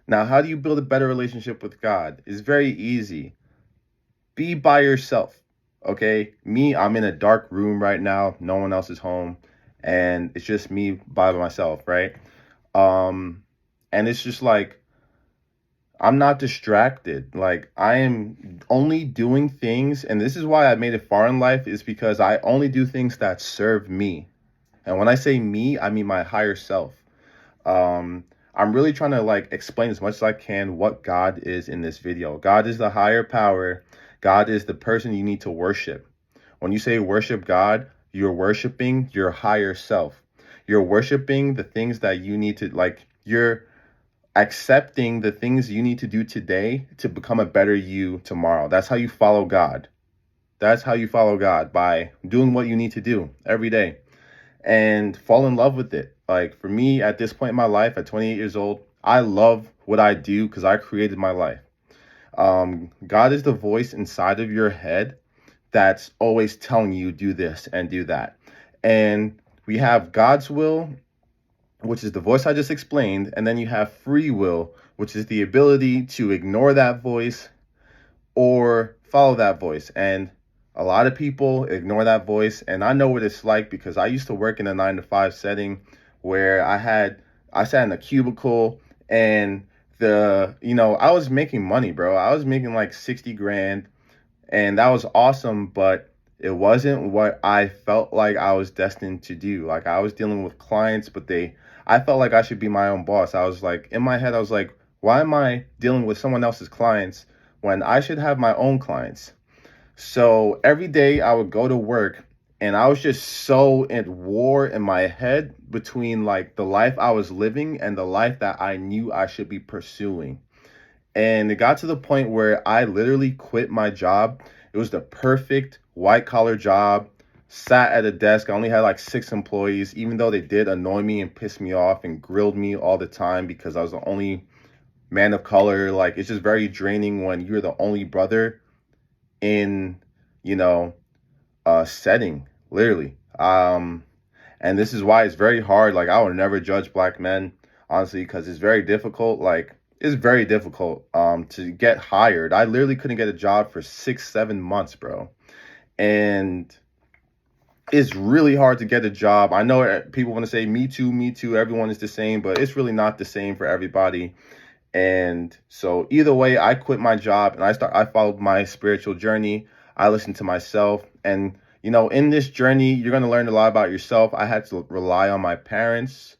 Now, how do you build a better relationship with God? It's very easy. Be by yourself. Okay? Me, I'm in a dark room right now. No one else is home. And it's just me by myself, right? Um, and it's just like I'm not distracted. Like I am only doing things, and this is why I made it far in life, is because I only do things that serve me. And when I say me, I mean my higher self. Um, I'm really trying to like explain as much as I can what God is in this video. God is the higher power. God is the person you need to worship. When you say worship God, you're worshiping your higher self. You're worshiping the things that you need to like. You're accepting the things you need to do today to become a better you tomorrow. That's how you follow God. That's how you follow God, by doing what you need to do every day and fall in love with it. Like for me at this point in my life at 28 years old, I love what I do because I created my life. God is the voice inside of your head that's always telling you do this and do that. And we have God's will, which is the voice I just explained, and then you have free will, which is the ability to ignore that voice or follow that voice. And a lot of people ignore that voice, and I know what it's like because I used to work in a 9 to 5 setting where I sat in a cubicle, and I was making money, bro. I was making like 60 grand, and that was awesome, but it wasn't what I felt like I was destined to do. Like I was dealing with clients, but I felt like I should be my own boss. I was like, in my head, I was like, why am I dealing with someone else's clients when I should have my own clients? So every day I would go to work, and I was just so at war in my head between like the life I was living and the life that I knew I should be pursuing. And it got to the point where I literally quit my job. It was the perfect white collar job. Sat at a desk. I only had like 6 employees, even though they did annoy me and piss me off and grilled me all the time because I was the only man of color. Like it's just very draining when you're the only brother in, you know, a setting, literally. And this is why it's very hard. Like I would never judge black men, honestly, because it's very difficult. Like it's very difficult to get hired. I literally couldn't get a job for 6 7 months, bro. And it's really hard to get a job. I know people want to say me too, everyone is the same, but it's really not the same for everybody. And so either way, I quit my job and I followed my spiritual journey. I listened to myself, and in this journey, you're going to learn a lot about yourself. I had to rely on my parents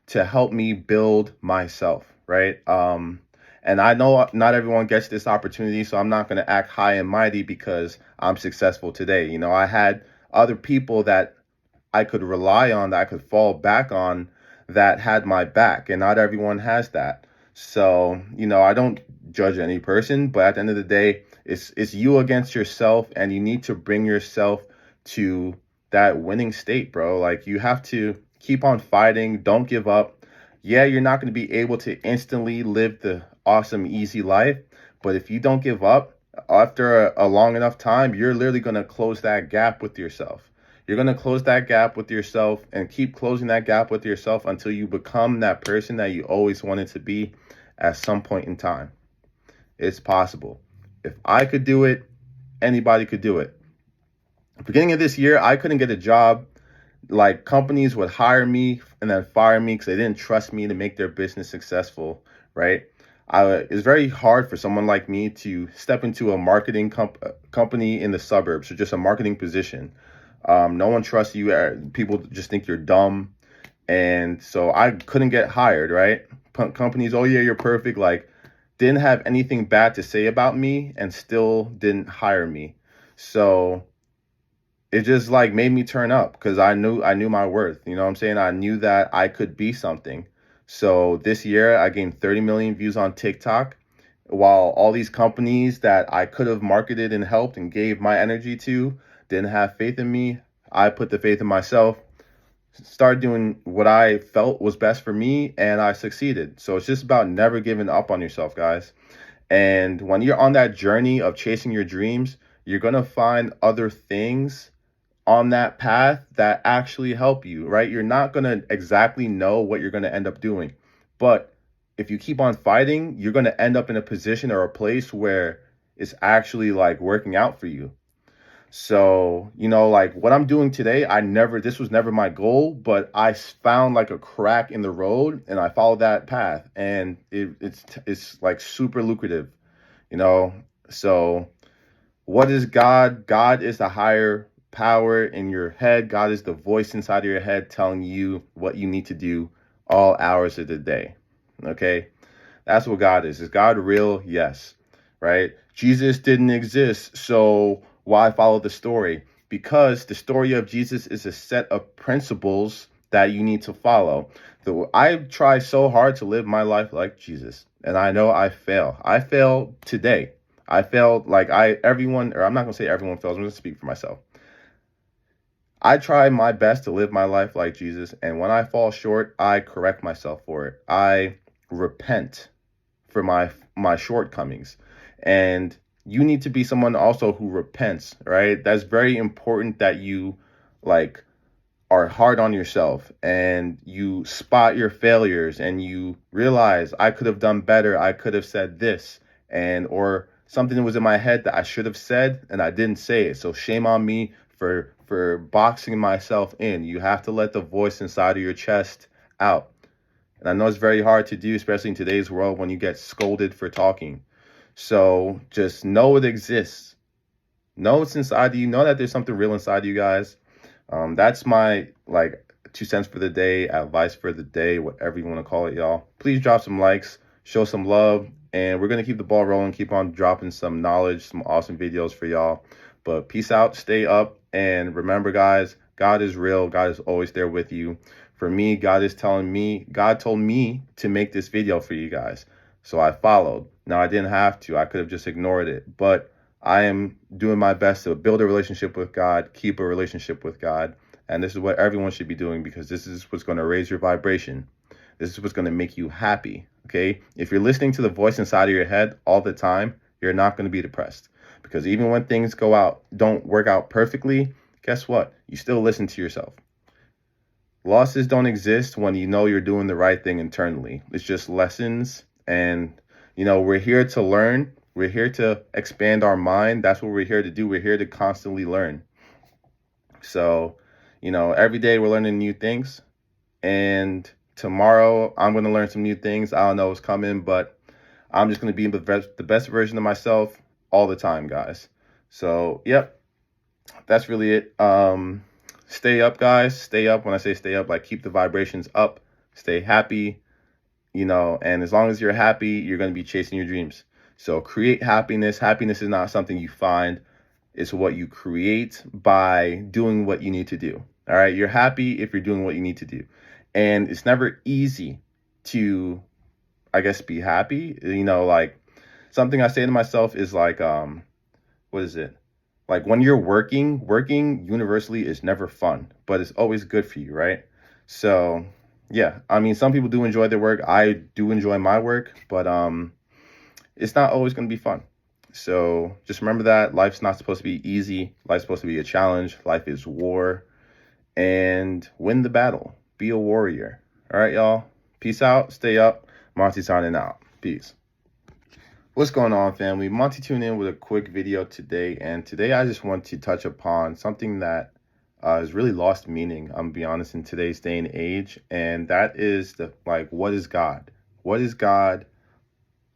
to help me build myself, right? And I know not everyone gets this opportunity, so I'm not going to act high and mighty because I'm successful today. I had other people that I could rely on, that I could fall back on, that had my back, and not everyone has that. So, I don't judge any person, but at the end of the day, it's you against yourself, and you need to bring yourself to that winning state, bro. Like you have to keep on fighting, don't give up. Yeah, you're not going to be able to instantly live the awesome, easy life, but if you don't give up, after a long enough time, you're literally going to close that gap with yourself. You're going to close that gap with yourself and keep closing that gap with yourself until you become that person that you always wanted to be at some point in time. It's possible. If I could do it, anybody could do it. Beginning of this year, I couldn't get a job. Like companies would hire me and then fire me because they didn't trust me to make their business successful, right? It's very hard for someone like me to step into a marketing company in the suburbs, or just a marketing position. No one trusts you. People just think you're dumb. And so I couldn't get hired, right? Companies, oh yeah, you're perfect. Like didn't have anything bad to say about me and still didn't hire me. So it just like made me turn up because I knew my worth. You know what I'm saying? I knew that I could be something. So this year I gained 30 million views on TikTok, while all these companies that I could have marketed and helped and gave my energy to didn't have faith in me. I put the faith in myself, started doing what I felt was best for me, and I succeeded. So it's just about never giving up on yourself, guys. And when you're on that journey of chasing your dreams, you're going to find other things on that path that actually help you, right? You're not going to exactly know what you're going to end up doing, but if you keep on fighting, you're going to end up in a position or a place where it's actually like working out for you. So, like what I'm doing today, this was never my goal, but I found like a crack in the road and I followed that path, and it's like super lucrative, you know? So what is God? God is the higher power in your head. God is the voice inside of your head telling you what you need to do all hours of the day. Okay? That's what God is. Is God real? Yes. Right? Jesus didn't exist, so why follow the story? Because the story of Jesus is a set of principles that you need to follow. I try so hard to live my life like Jesus, and I know I fail. I fail today. I failed like everyone, or I'm not gonna say everyone fails. I'm gonna speak for myself. I try my best to live my life like Jesus, and when I fall short, I correct myself for it. I repent for my shortcomings. And you need to be someone also who repents, right? That's very important that you like are hard on yourself and you spot your failures and you realize I could have done better. I could have said this, and or something was in my head that I should have said and I didn't say it. So shame on me for boxing myself in. You have to let the voice inside of your chest out. And I know it's very hard to do, especially in today's world when you get scolded for talking. So just know it exists. Know it's inside of you. Know that there's something real inside of you guys. That's my like 2 cents for the day, advice for the day, whatever you want to call it, y'all. Please drop some likes, show some love, and we're gonna keep the ball rolling, keep on dropping some knowledge, some awesome videos for y'all. But peace out, stay up, and remember, guys, God is real. God is always there with you. For me, God told me to make this video for you guys. So I followed. Now I didn't have to. I could have just ignored it. But I am doing my best to build a relationship with God, keep a relationship with God. And this is what everyone should be doing, because this is what's going to raise your vibration. This is what's going to make you happy. Okay? If you're listening to the voice inside of your head all the time, you're not going to be depressed. Because even when things don't work out perfectly, guess what? You still listen to yourself. Losses don't exist when you know you're doing the right thing internally. It's just lessons. And, we're here to learn. We're here to expand our mind. That's what we're here to do. We're here to constantly learn. So, every day we're learning new things. And tomorrow I'm going to learn some new things. I don't know what's coming, but I'm just going to be the best version of myself all the time, guys. So, yep, that's really it. Stay up, guys. Stay up. When I say stay up, like keep the vibrations up. Stay happy, and as long as you're happy, you're going to be chasing your dreams. So create happiness. Happiness is not something you find. It's what you create by doing what you need to do. All right. You're happy if you're doing what you need to do. And it's never easy to, I guess, be happy. Like something I say to myself is like, what is it? Like when you're working universally is never fun, but it's always good for you, right? So yeah, I mean, some people do enjoy their work. I do enjoy my work, but it's not always going to be fun. So just remember that life's not supposed to be easy. Life's supposed to be a challenge. Life is war, and win the battle. Be a warrior. All right, y'all. Peace out. Stay up. Monty signing out. Peace. What's going on, family? Monty tuned in with a quick video today, and today I just want to touch upon something that has really lost meaning, I'm gonna be honest, in today's day and age, and that is what is God? What is God?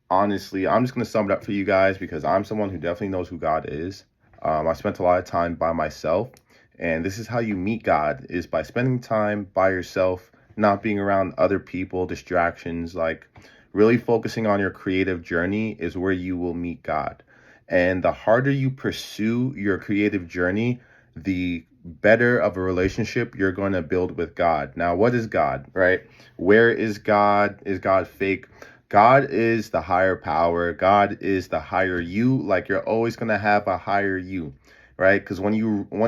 Honestly, I'm just gonna sum it up for you guys because I'm someone who definitely knows who God is. I spent a lot of time by myself, and this is how you meet God, is by spending time by yourself, not being around other people, distractions, like really focusing on your creative journey is where you will meet God. And the harder you pursue your creative journey, the better of a relationship you're going to build with God. Now, what is God, right? Where is God? Is God fake? God is the higher power. God is the higher you. Like you're always going to have a higher you, right? Because when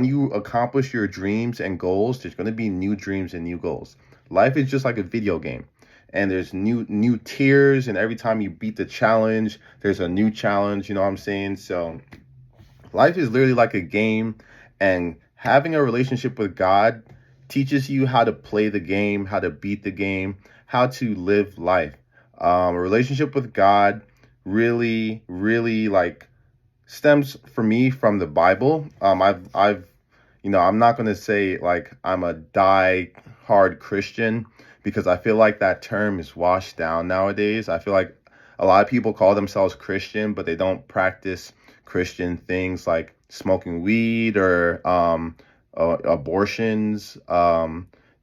you accomplish your dreams and goals, there's going to be new dreams and new goals. Life is just like a video game. And there's new tiers, and every time you beat the challenge, there's a new challenge, you know what I'm saying? So life is literally like a game, and having a relationship with God teaches you how to play the game, how to beat the game, how to live life. A relationship with God really, really like stems for me from the Bible. I'm not going to say like I'm a die hard Christian because I feel like that term is washed down nowadays. I feel like a lot of people call themselves Christian, but they don't practice Christian things like smoking weed or abortions,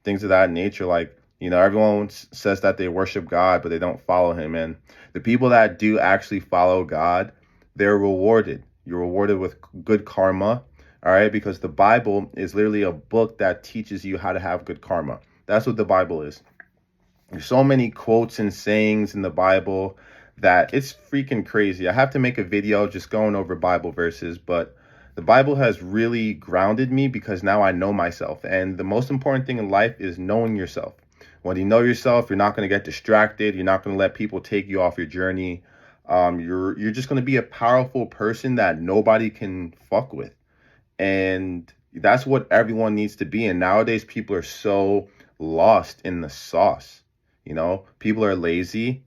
things of that nature. Like, everyone says that they worship God, but they don't follow him. And the people that do actually follow God, they're rewarded. You're rewarded with good karma, all right? Because the Bible is literally a book that teaches you how to have good karma. That's what the Bible is. There's so many quotes and sayings in the Bible that it's freaking crazy. I have to make a video just going over Bible verses, but the Bible has really grounded me because now I know myself. And the most important thing in life is knowing yourself. When you know yourself, you're not going to get distracted. You're not going to let people take you off your journey. You're just going to be a powerful person that nobody can fuck with. And that's what everyone needs to be. And nowadays, people are so lost in the sauce. People are lazy.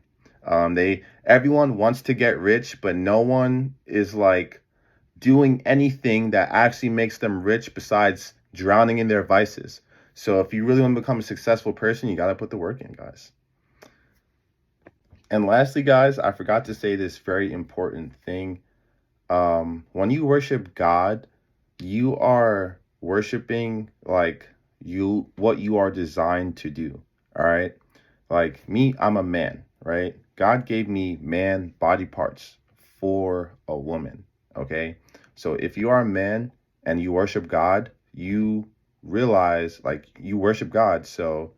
Everyone wants to get rich, but no one is like doing anything that actually makes them rich besides drowning in their vices. So if you really want to become a successful person, you got to put the work in, guys. And lastly, guys, I forgot to say this very important thing. When you worship God, you are worshiping like what you are designed to do. All right. Like me, I'm a man, right? God gave me man body parts for a woman. Okay. So if you are a man and you worship God, you realize like you worship God. So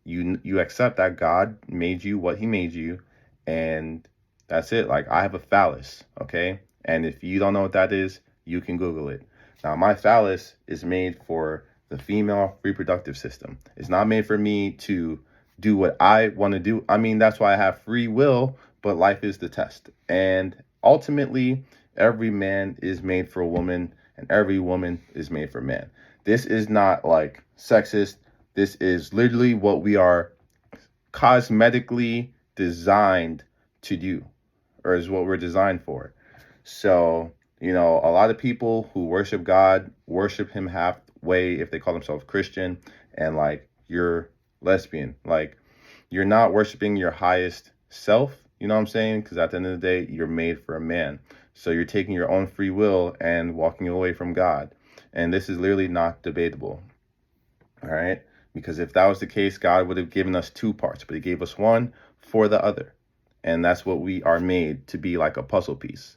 you accept that God made you what he made you, and that's it. Like I have a phallus, okay? And if you don't know what that is, you can Google it. Now my phallus is made for the female reproductive system. It's not made for me to do what I want to do. I mean, that's why I have free will, but life is the test. And ultimately, every man is made for a woman and every woman is made for man. This is not like sexist. This is literally what we are cosmetically designed to do, or is what we're designed for. So, a lot of people who worship God worship him halfway if they call themselves Christian, and like you're lesbian. Like you're not worshiping your highest self, you know what I'm saying? Because at the end of the day, you're made for a man. So you're taking your own free will and walking away from God. And this is literally not debatable. All right. Because if that was the case, God would have given us two parts, but he gave us one for the other. And that's what we are made to be, like a puzzle piece.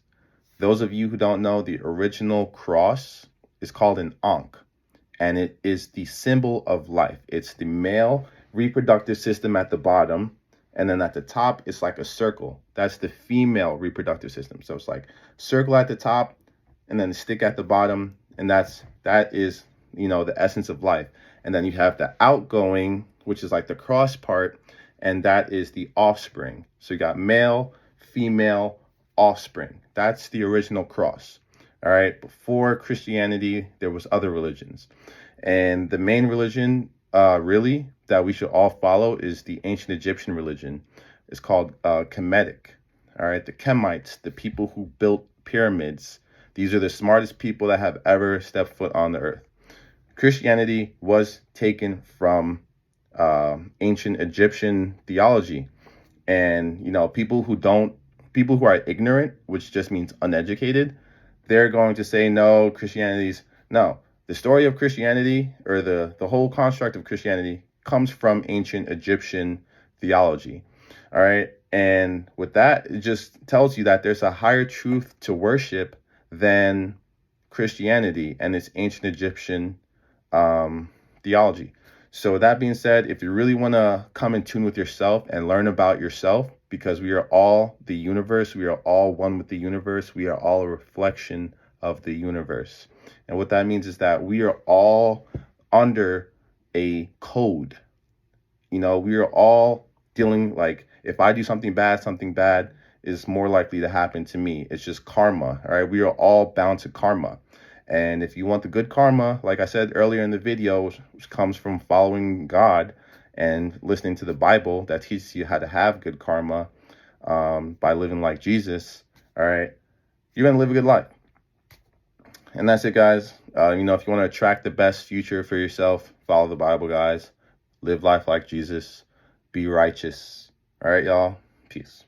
Those of you who don't know, the original cross is called an ankh, and it is the symbol of life. It's the male reproductive system at the bottom, and then at the top, it's like a circle. That's the female reproductive system. So it's like circle at the top, and then the stick at the bottom, and that is the essence of life. And then you have the outgoing, which is like the cross part, and that is the offspring. So you got male, female, offspring. That's the original cross. All right. Before Christianity, there was other religions. And the main religion really that we should all follow is the ancient Egyptian religion. It's called Kemetic. All right. The Kemites, the people who built pyramids. These are the smartest people that have ever stepped foot on the earth. Christianity was taken from ancient Egyptian theology. And, people who are ignorant, which just means uneducated, they're going to say, no, no. The story of Christianity, or the whole construct of Christianity, comes from ancient Egyptian theology. All right. And with that, it just tells you that there's a higher truth to worship than Christianity and its ancient Egyptian theology. So with that being said, if you really want to come in tune with yourself and learn about yourself, because we are all the universe, we are all one with the universe, we are all a reflection of the universe. And what that means is that we are all under a code. We are all dealing, like, if I do something bad is more likely to happen to me. It's just karma. All right. We are all bound to karma. And if you want the good karma, like I said earlier in the video, which comes from following God and listening to the Bible that teaches you how to have good karma, by living like Jesus, all right, you're going to live a good life. And that's it, guys. If you want to attract the best future for yourself, follow the Bible, guys. Live life like Jesus. Be righteous. All right, y'all. Peace.